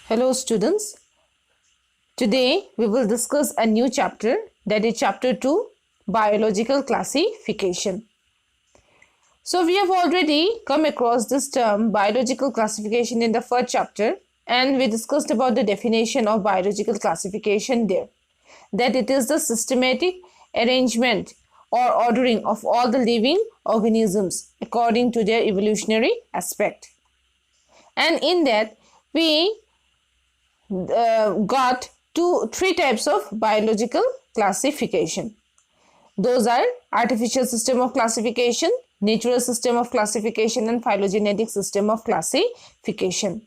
Hello students. Today we will discuss a new chapter, that is chapter 2, biological classification. So we have already come across this term biological classification in the first chapter, and we discussed about the definition of biological classification there, that it is the systematic arrangement or ordering of all the living organisms according to their evolutionary aspect. And in that we got three types of biological classification. Those are artificial system of classification, natural system of classification, and phylogenetic system of classification.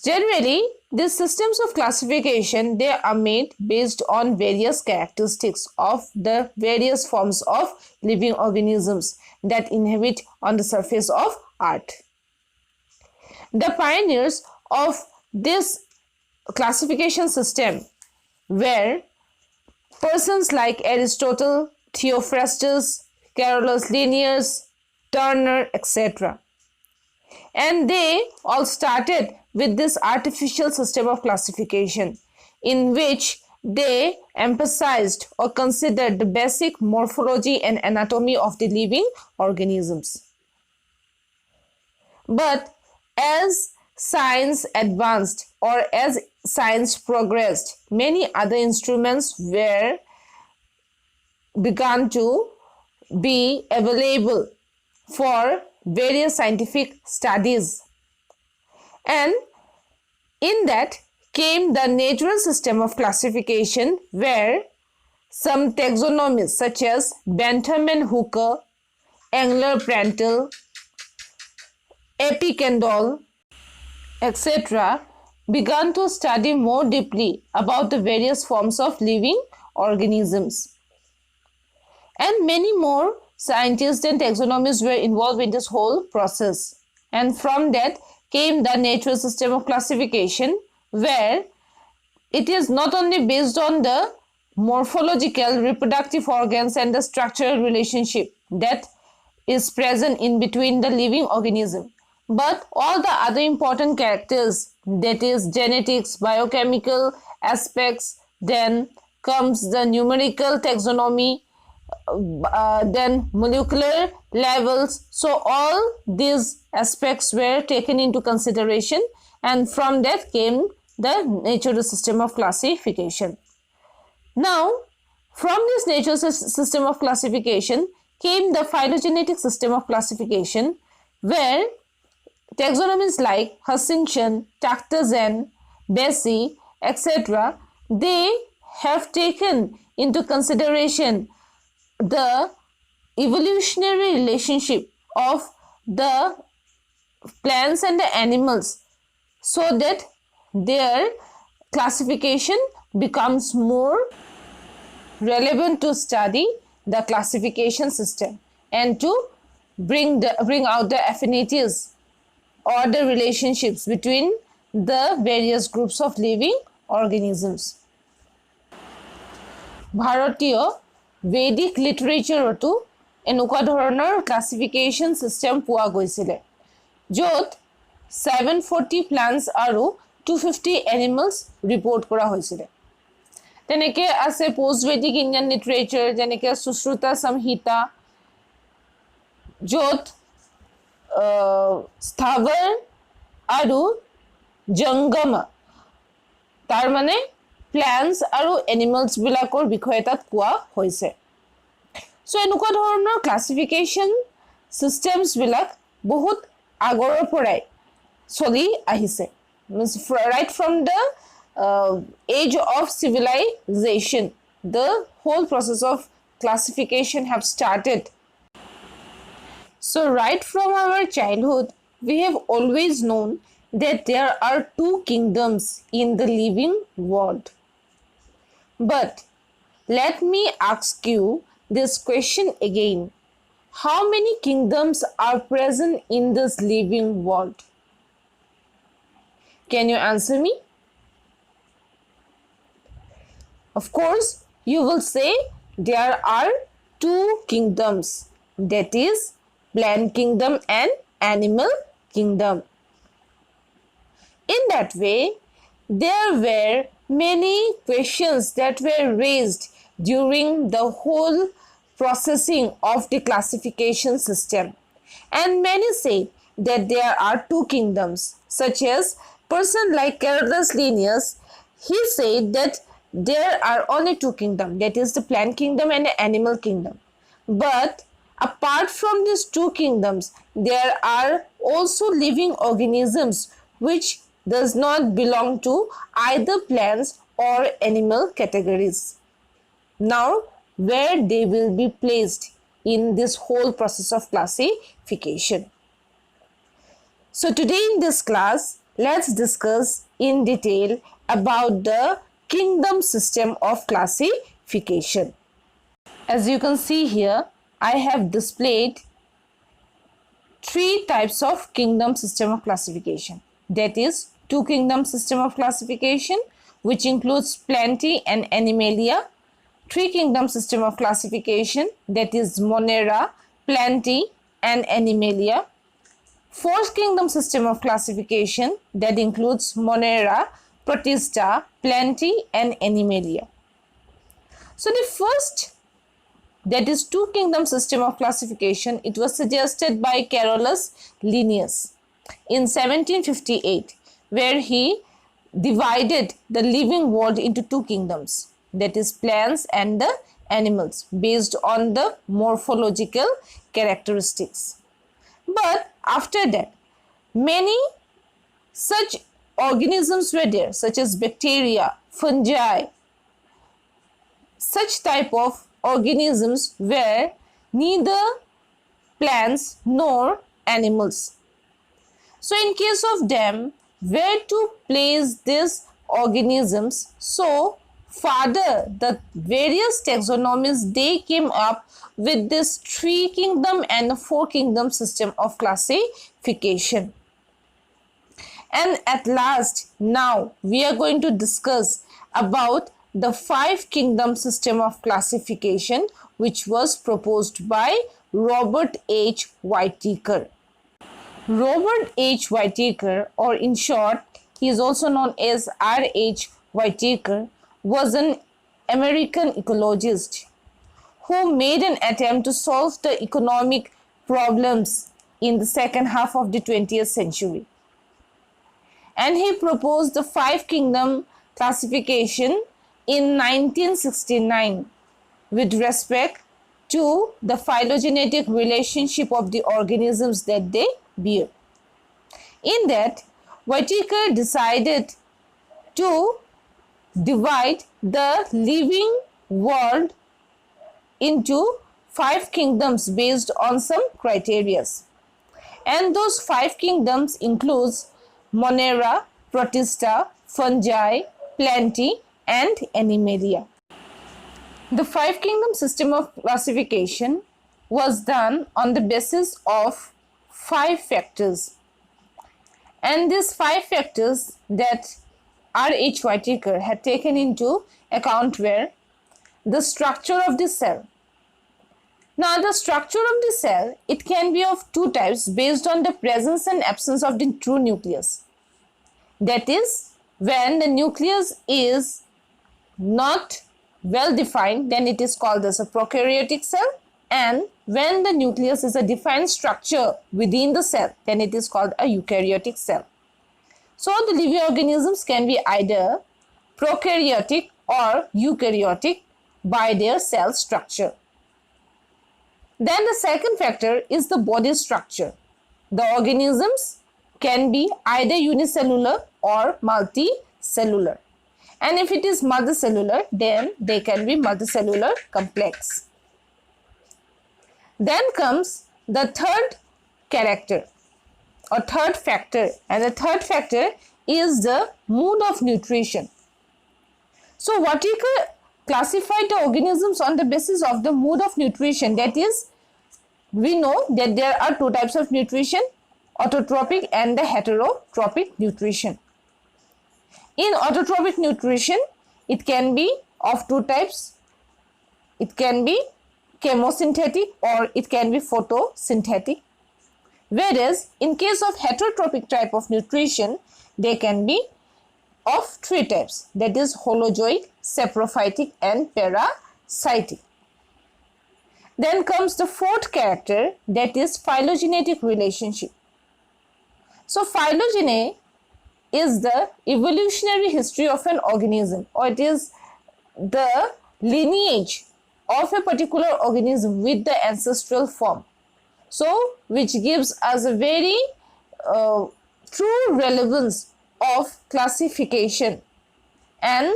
Generally, these systems of classification, they are made based on various characteristics of the various forms of living organisms that inhabit on the surface of Earth. The pioneers of this classification system were persons like Aristotle, Theophrastus, Carolus Linnaeus, Turner, etc. And they all started with this artificial system of classification, in which they emphasized or considered the basic morphology and anatomy of the living organisms. But as science advanced or as science progressed, many other instruments began to be available for various scientific studies. And in that came the natural system of classification, where some taxonomies such as Bentham and Hooker, Engler-Prantl, Apicandol, etc. began to study more deeply about the various forms of living organisms. And many more scientists and taxonomists were involved in this whole process. And from that came the natural system of classification, where it is not only based on the morphological, reproductive organs and the structural relationship that is present in between the living organism, but all the other important characters, that is genetics, biochemical aspects, then comes the numerical taxonomy, then molecular levels. So all these aspects were taken into consideration, and from that came the natural system of classification. Now, from this natural system of classification came the phylogenetic system of classification, where taxonomies like Hutchinson, Takhtajan, Bessey, etc., they have taken into consideration the evolutionary relationship of the plants and the animals, so that their classification becomes more relevant to study the classification system and to bring out the affinities or the relationships between the various groups of living organisms. ভাৰতীয় Vedic literature এনেকুৱা ধৰণৰ classification system পোৱা গৈছিলে, য'ত 740 plants আৰু 250 animals report কৰা হৈছিলে। তেনেকে আছে post Vedic Indian literature, যেনেকে Sushruta Samhita, য'ত স্থাৱৰ আৰু জংগমা, তাৰ মানে plants আৰু animals বিলাকৰ বিষয়ে তাত কোৱা হৈছে। So এনেকুৱা ধৰণৰ classification systems বিলাক বহুত আগৰৰ পৰাই চলি আহিছে, right from the age of civilization. The whole process of classification have started. So right from our childhood, we have always known that there are two kingdoms in the living world. But let me ask you this question again. How many kingdoms are present in this living world? Can you answer me? Of course, you will say there are two kingdoms, that is plant kingdom and animal kingdom. that way, there were many questions that were raised during the whole processing of the classification system. And many say that there are two kingdoms, such as person like Carolus Linnaeus. He said that there are only two kingdoms, that is the plant kingdom and the animal kingdom. But apart from these two kingdoms, there are also living organisms which does not belong to either plants or animal categories. Now, where they will be placed in this whole process of classification. So today in this class, let's discuss in detail about the kingdom system of classification. As you can see here, I have displayed three types of kingdom system of classification. That is two kingdom system of classification, which includes Plantae and Animalia. Three kingdom system of classification, that is Monera, Plantae and Animalia. Fourth kingdom system of classification, that includes Monera, Protista, Plantae and Animalia. So the first, that is two kingdom system of classification, it was suggested by Carolus Linnaeus in 1758, where he divided the living world into two kingdoms, that is plants and the animals, based on the morphological characteristics. But after that, many such organisms were there, such as bacteria, fungi. Such type of organisms were neither plants nor animals. So in case of them, where to place these organisms? So further, the various taxonomies, they came up with this three kingdom and four kingdom system of classification. And at last, now we are going to discuss about the five kingdom system of classification, which was proposed by Robert H. Whitaker. Robert H. Whitaker, or in short, he is also known as R. H. Whitaker, was an American ecologist who made an attempt to solve the economic problems in the second half of the 20th century. And he proposed the five kingdom classification in 1969 with respect to the phylogenetic relationship of the organisms that they bear. In that, Whitaker decided to divide the living world into five kingdoms based on some criteria. And those five kingdoms includes Monera, Protista, Fungi, Plantae and Animalia. The five kingdom system of classification was done on the basis of five factors. And these five factors that R. H. Whitaker had taken into account were the structure of the cell. Now, the structure of the cell, it can be of two types based on the presence and absence of the true nucleus. That is, when the nucleus is not well defined, then it is called as a prokaryotic cell, and when the nucleus is a defined structure within the cell, then it is called a eukaryotic cell. So the living organisms can be either prokaryotic or eukaryotic by their cell structure. Then the second factor is the body structure. The organisms can be either unicellular or multicellular. And if it is multicellular, then they can be multicellular complex. Then comes the third character or third factor, and the third factor is the mode of nutrition. So Whitaker classified the organisms on the basis of the mode of nutrition. That is, we know that there are two types of nutrition, autotrophic and the heterotrophic nutrition. In autotrophic nutrition, it can be of two types. It can be chemosynthetic or it can be photosynthetic. Whereas in case of heterotrophic type of nutrition, they can be of three types, that is holozoic, saprophytic and parasitic. Then comes the fourth character, that is phylogenetic relationship. So phylogeny is the evolutionary history of an organism, or it is the lineage of a particular organism with the ancestral form. So which gives us a very true relevance of classification, and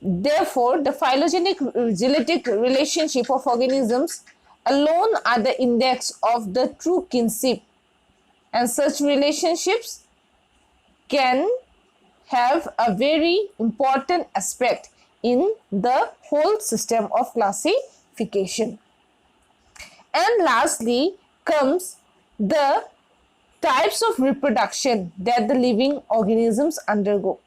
therefore the phylogenetic genetic relationship of organisms alone are the index of the true kinship, and such relationships can have a very important aspect in the whole system of classification. And lastly comes the types of reproduction that the living organisms undergo.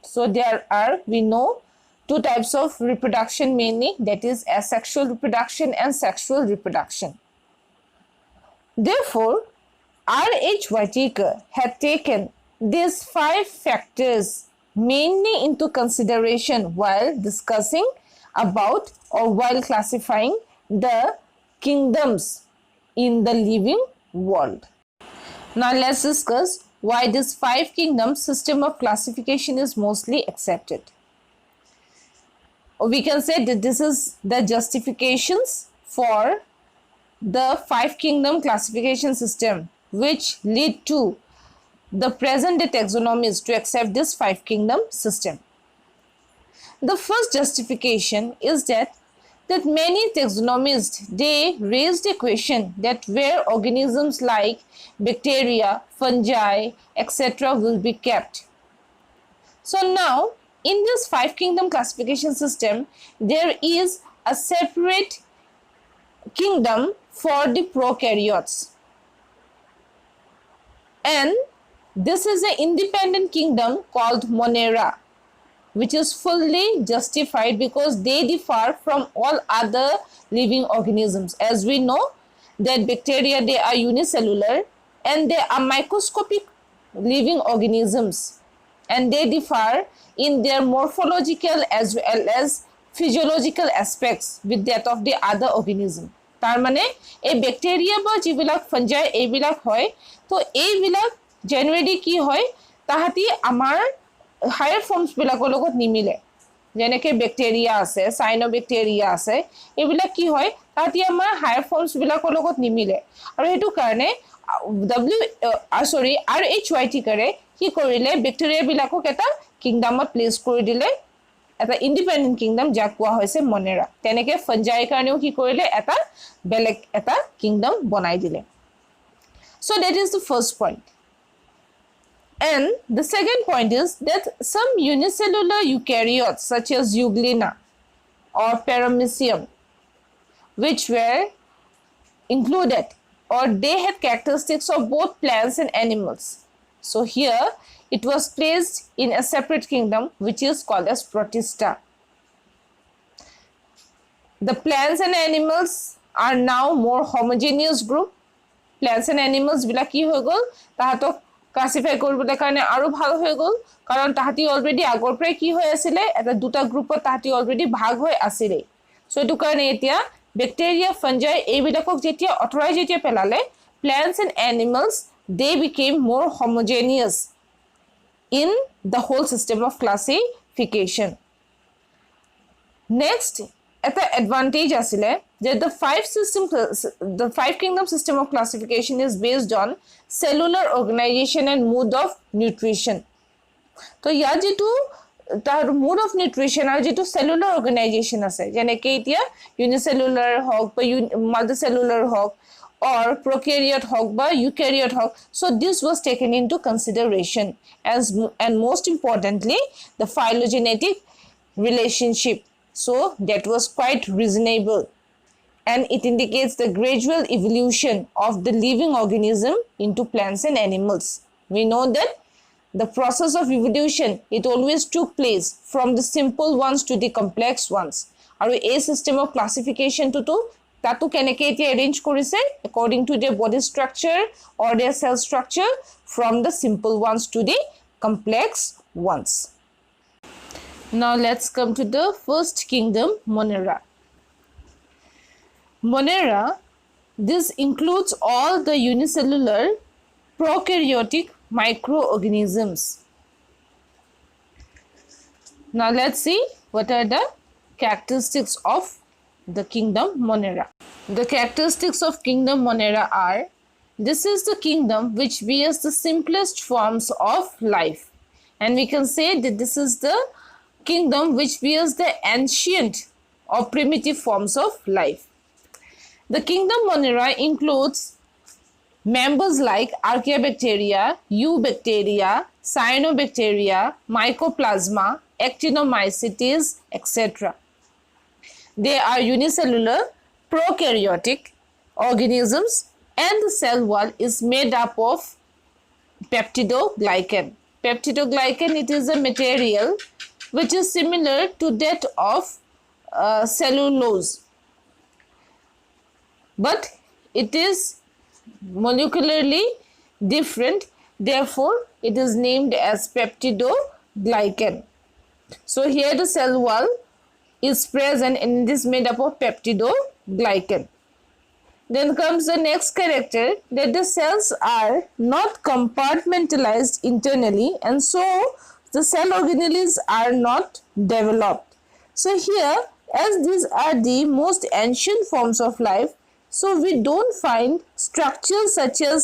So there are, we know, two types of reproduction mainly, that is asexual reproduction and sexual reproduction. Therefore, R.H. Whitaker had taken these 5 factors mainly into consideration while discussing about or while classifying the kingdoms in the living world. Now let's discuss why this 5 kingdom system of classification is mostly accepted. We can say that this is the justifications for the 5 kingdom classification system which lead to the present day taxonomies to accept this 5 kingdom system. The first justification is that many taxonomists, they raised a question that where organisms like bacteria, fungi, etc. will be kept. So now in this 5 kingdom classification system, there is a separate kingdom for the prokaryotes, and this is an independent kingdom called Monera, which is fully justified because they differ from all other living organisms. As we know that bacteria, they are unicellular and they are microscopic living organisms, and they differ in their morphological as well as physiological aspects with that of the other organism. तार माने ए bacteria बा जिबिलाक fungi एबिलाक होय तो एबिलाक Generali की होय ताहाती आमार higher forms बिलाকৰ লগত নিমিলে যেনেকে ব্যাকটেৰিয়া আছে সাইনোব্যাকটেৰিয়া আছে এবিলা কি হয় তাহাতি আমাৰ হায়াৰ ফৰ্মছ বিলাকৰ লগত নিমিলে আৰু হেতু কাৰণে RH Whitakere কি কৰিলে ব্যাকটেৰিয়া বিলাকক এটা কিংডমত প্লেস কৰি দিলে এটা ইন্ডিপেন্ডেন্ট কিংডম যাক কোৱা হৈছে মনেৰা তেনেকে ফঞ্জাই কাৰণেও কি কৰিলে এটা বেলেগ এটা কিংডম বনাই দিলে so that is the first point. And the second point is that some unicellular eukaryotes such as Euglena or Paramecium, which were included or they had characteristics of both plants and animals. So here it was placed in a separate kingdom which is called as Protista. The plants and animals are now more homogeneous group. Plants and animals bila ki hoy gol tahatok classify কৰিবলৈ কাৰণে আৰু ভাল হৈ গল কাৰণ তাহাতি already আগৰ পৰাই কি হৈ আছিল এটা দুটা গ্ৰুপত তাহাতি অলৰেডি ভাগ হৈ আছিল সো এটো কাৰণে এতিয়া ব্যাকটেৰিয়া ফাঞ্জাই এইবিলাকক যেতিয়া অথৰাই যেতিয়া পেলালে plants and animals they became more homogeneous in the whole system of classification. Next এটা advantage asile that the 5 kingdom system of classification is based on cellular organization and mode of nutrition. So ইয়াৰ যেটো তাৰ mode of nutrition আৰু যেটো cellular organization আছে যেনেকৈ এতিয়া unicellular হওক বা multicellular হওক or prokaryote hog বা eukaryote hog, so this was taken into consideration and most importantly the phylogenetic relationship, so that was quite reasonable and it indicates the gradual evolution of the living organism into plants and animals. We know that the process of evolution, it always took place from the simple ones to the complex ones, and a system of classification to তাতো কেনেকে এতিয়া arrange কৰিছে according to their body structure or their cell structure from the simple ones to the complex ones. Now let's come to the first kingdom, Monera. Monera, this includes all the unicellular prokaryotic microorganisms. Now let's see what are the characteristics of the kingdom Monera. The characteristics of kingdom Monera are: this is the kingdom which bears the simplest forms of life, and we can say that this is the kingdom which bears the ancient or primitive forms of life. The kingdom Monera includes members like Archaeobacteria, Eubacteria, Cyanobacteria, Mycoplasma, Actinomycetes, etc. They are unicellular prokaryotic organisms, and the cell wall is made up of peptidoglycan. Peptidoglycan, it is a material which is similar to that of cellulose, but it is molecularly different, therefore it is named as peptidoglycan. So here the cell wall is present and it is made up of peptidoglycan. Then comes the next character, that the cells are not compartmentalized internally, and so the cell organelles are not developed. So here, as these are the most ancient forms of life, so we don't find structures such as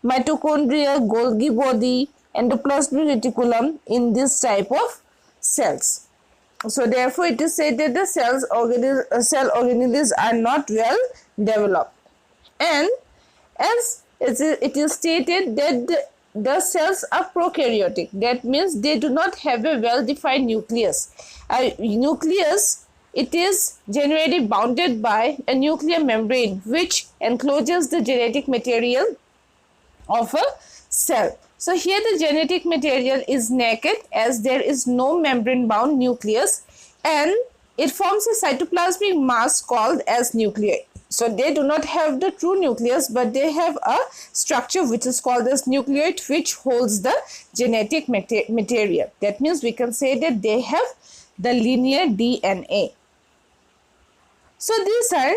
mitochondria, Golgi body, endoplasmic reticulum in this type of cells. So therefore it is said that the cell organelles are not well developed. And as it is stated that the cells are prokaryotic, that means they do not have a well-defined nucleus. Nucleus, it is generally bounded by a nuclear membrane which encloses the genetic material of a cell. So here the genetic material is naked, as there is no membrane bound nucleus, and it forms a cytoplasmic mass called as nuclei. So they do not have the true nucleus, but they have a structure which is called as nucleate, which holds the genetic material. That means we can say that they have the linear DNA. So these are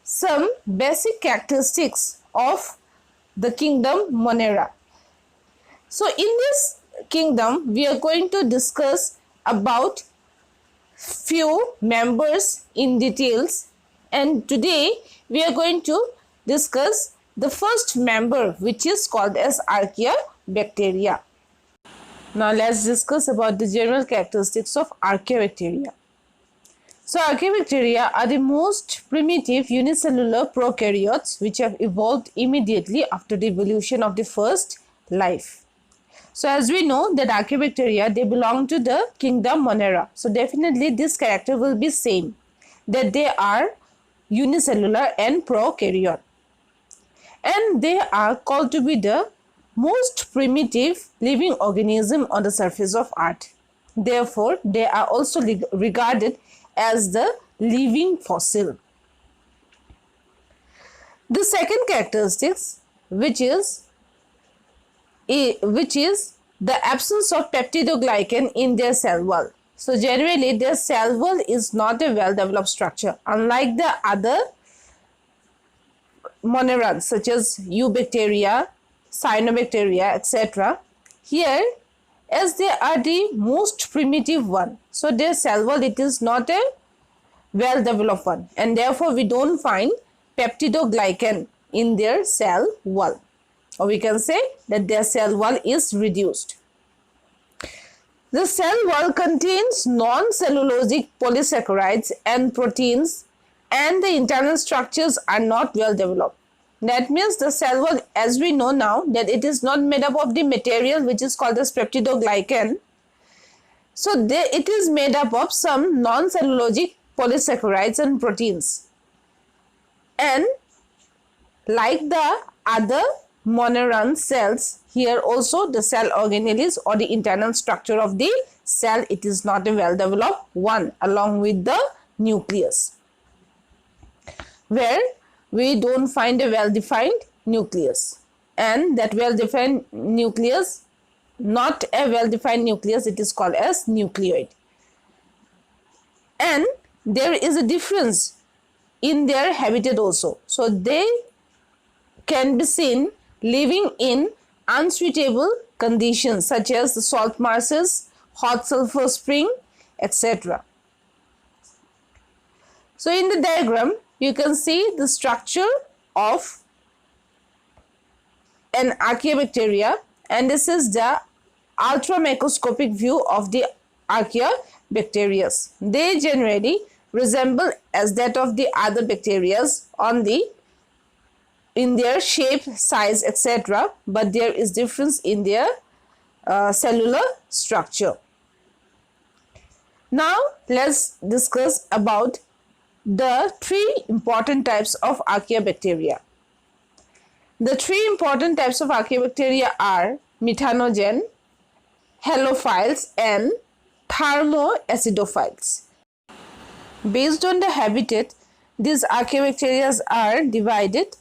some basic characteristics of the kingdom Monera. So in this kingdom, we are going to discuss about few members in details, and today we are going to discuss the first member, which is called as Archaeobacteria. Now let's discuss about the general characteristics of Archaeobacteria. So Archaeobacteria are the most primitive unicellular prokaryotes which have evolved immediately after the evolution of the first life. So as we know that Archaeobacteria, they belong to the kingdom Monera. So definitely this character will be same, that they are unicellular and prokaryote. And they are called to be the most primitive living organism on the surface of earth. Therefore, they are also regarded as the living fossil. The second characteristics, which is the absence of peptidoglycan in their cell wall. So generally their cell wall is not a well-developed structure, unlike the other monerans such as Eubacteria, Cyanobacteria, etc. Here, as they are the most primitive one, so their cell wall, it is not a well-developed one, and therefore we don't find peptidoglycan in their cell wall, or we can say that their cell wall is reduced. The cell wall contains non-cellulosic polysaccharides and proteins, and the internal structures are not well developed. That means the cell wall, as we know now, that it is not made up of the material which is called as peptidoglycan. So it is made up of some non-cellulosic polysaccharides and proteins. And like the other moneran cells, here also the cell organelles or the internal structure of the cell, it is not a well-developed one along with the nucleus. where we don't find a well-defined nucleus. And that well-defined nucleus, not a well-defined nucleus, it is called as nucleoid. And there is a difference in their habitat also. So they can be seen living in unsuitable conditions such as the salt marshes, hot sulfur spring, etc. So in the diagram, you can see the structure of an Archaeobacteria, and this is the ultramicroscopic view of the Archaeobacteria. They generally resemble as that of the other bacteria in their shape, size, etc. But there is difference in their cellular structure. Now let's discuss about the three important types of Archaeobacteria. The three important types of Archaeobacteria are methanogen, halophiles, and thermoacidophiles. Based on the habitat, these Archaeobacteria are divided,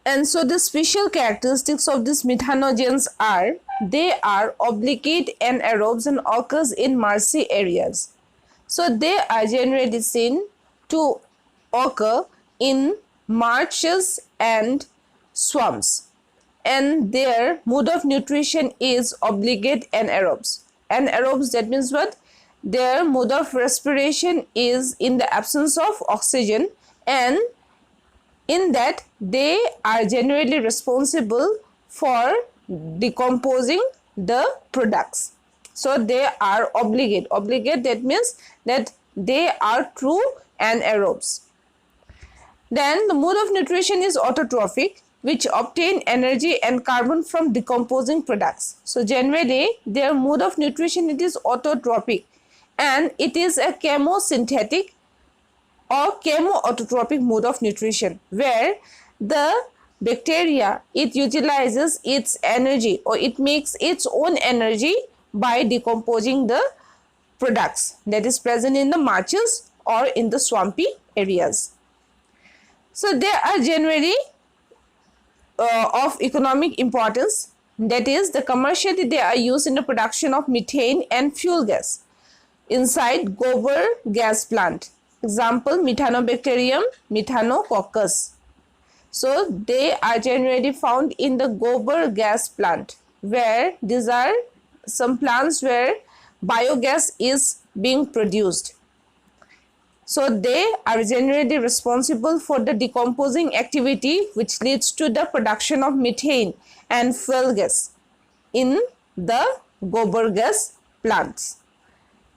and so the special characteristics of these methanogens are they are obligate anaerobes and occurs in marshy areas. So they are generally seen to occur in marshes and swamps, and their mode of nutrition is obligate anaerobes. Anaerobes, that means what? Their mode of respiration is in the absence of oxygen, and in that they are generally responsible for decomposing the products. So they are obligate. Obligate, that means that they are true anaerobes. Then the mode of nutrition is autotrophic, which obtain energy and carbon from decomposing products. So generally their mode of nutrition, it is autotrophic, and it is a chemosynthetic or chemoautotropic mode of nutrition, where the bacteria, it utilizes its energy or it makes its own energy by decomposing the products that is present in the marshes or in the swampy areas. So they are generally of economic importance, that is the commercially they are used in the production of methane and fuel gas inside gobar gas plant. Example, Methanobacterium, Methanococcus. So they are generally found in the gobar gas plant, where these are some plants where biogas is being produced. So they are generally responsible for the decomposing activity which leads to the production of methane and fuel gas in the gobar gas plants.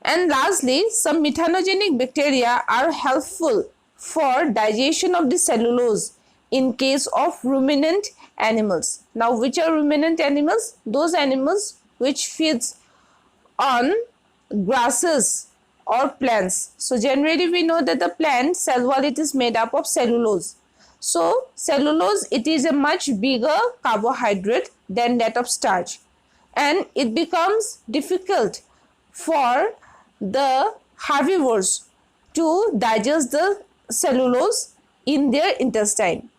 And lastly, some methanogenic bacteria are helpful for digestion of the cellulose in case of ruminant animals. Now, which are ruminant animals? Those animals which feeds on grasses or plants. So generally we know that the plant cell wall, it is made up of cellulose. So cellulose, it is a much bigger carbohydrate than that of starch, and it becomes difficult for the herbivores to digest the cellulose in their intestine.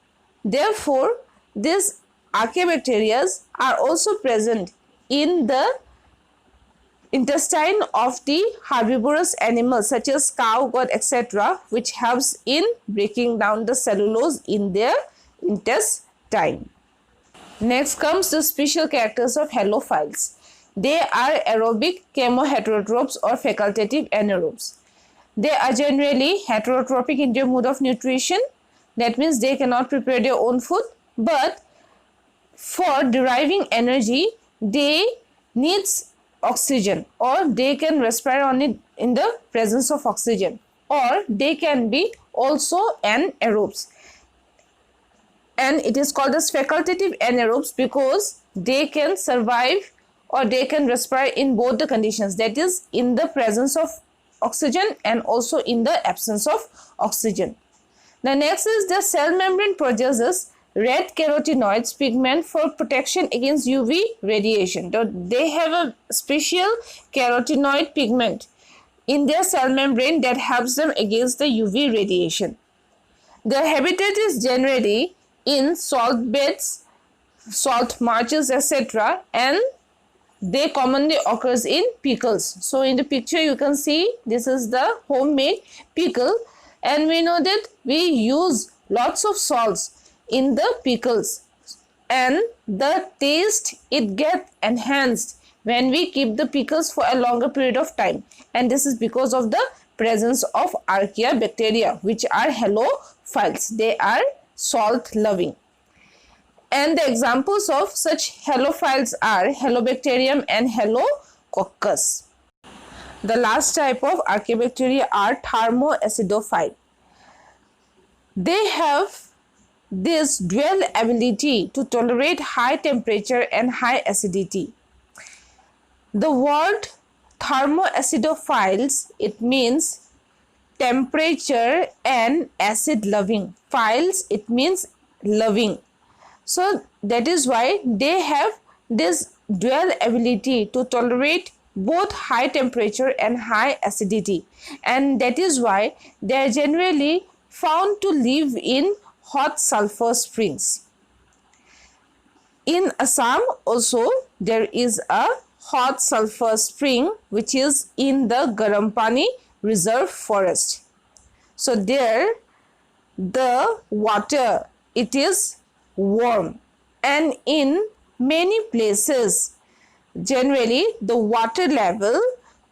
Therefore, these Archaeobacteria are also present in the intestine of the herbivorous animals such as cow, goat, etc., which helps in breaking down the cellulose in their intestine. Next comes the special characters of halophiles. They are aerobic chemoheterotrophs or facultative anaerobes. They are generally heterotrophic in their mode of nutrition. That means they cannot prepare their own food, but for deriving energy, they needs oxygen, or they can respire on it in the presence of oxygen, or they can be also anaerobes. And it is called as facultative anaerobes because they can survive or they can respire in both the conditions, that is in the presence of oxygen and also in the absence of oxygen. The next is the cell membrane produces red carotenoids pigment for protection against UV radiation. So they have a special carotenoid pigment in their cell membrane that helps them against the UV radiation. Their habitat is generally in salt beds, salt marshes, etc., and they commonly occurs in pickles. So in the picture you can see this is the homemade pickle, and we know that we use lots of salts in the pickles, and the taste it gets enhanced when we keep the pickles for a longer period of time, and this is because of the presence of Archaea bacteria, which are halophiles. They are salt loving. And the examples of such halophiles are Halobacterium and Halococcus. The last type of Archaeobacteria are thermoacidophile. They have this dual ability to tolerate high temperature and high acidity. The word thermoacidophiles, it means temperature and acid loving. Philes, it means loving. So that is why they have this dual ability to tolerate both high temperature and high acidity, and that is why they are generally found to live in hot sulfur springs. In Assam also there is a hot sulfur spring which is in the Garampani Reserve Forest. So there the water, it is warm, and in many places generally the water level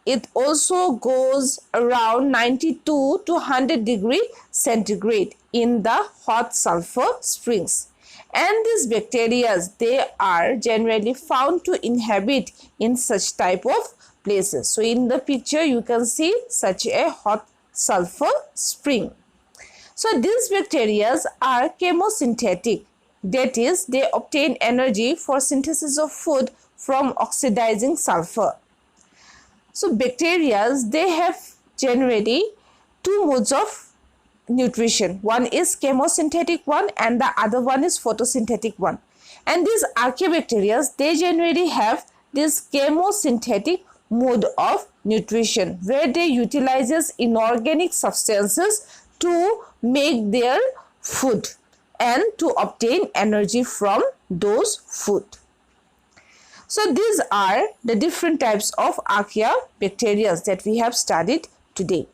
it also goes around 92 to 100 degree centigrade in the hot sulfur springs, and these bacteria they are generally found to inhabit in such type of places. So in the picture you can see such a hot sulfur spring. So these bacteria are chemosynthetic. That is, they obtain energy for synthesis of food from oxidizing sulfur. So bacteria, they have generally two modes of nutrition. One is chemosynthetic one and the other one is photosynthetic one. And these archaeobacteria, they generally have this chemosynthetic mode of nutrition where they utilizes inorganic substances to make their food and to obtain energy from those food. So these are the different types of archaeobacteria that we have studied today.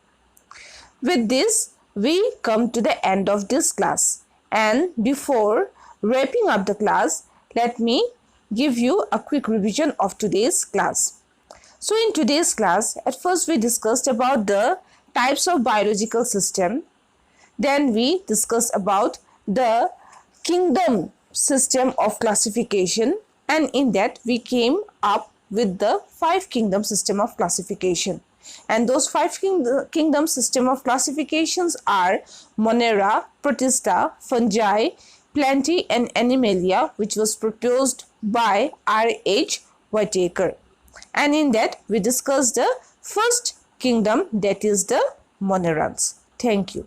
With this, we come to the end of this class, and before wrapping up the class, let me give you a quick revision of today's class. So in today's class, at first we discussed about the types of biological system. Then we discussed about the kingdom system of classification, and in that we came up with the 5 kingdom system of classification. And those 5 kingdom system of classifications are Monera, Protista, Fungi, Plantae and Animalia, which was proposed by R.H. Whitaker. And in that we discussed the first kingdom, that is the Monerans. Thank you.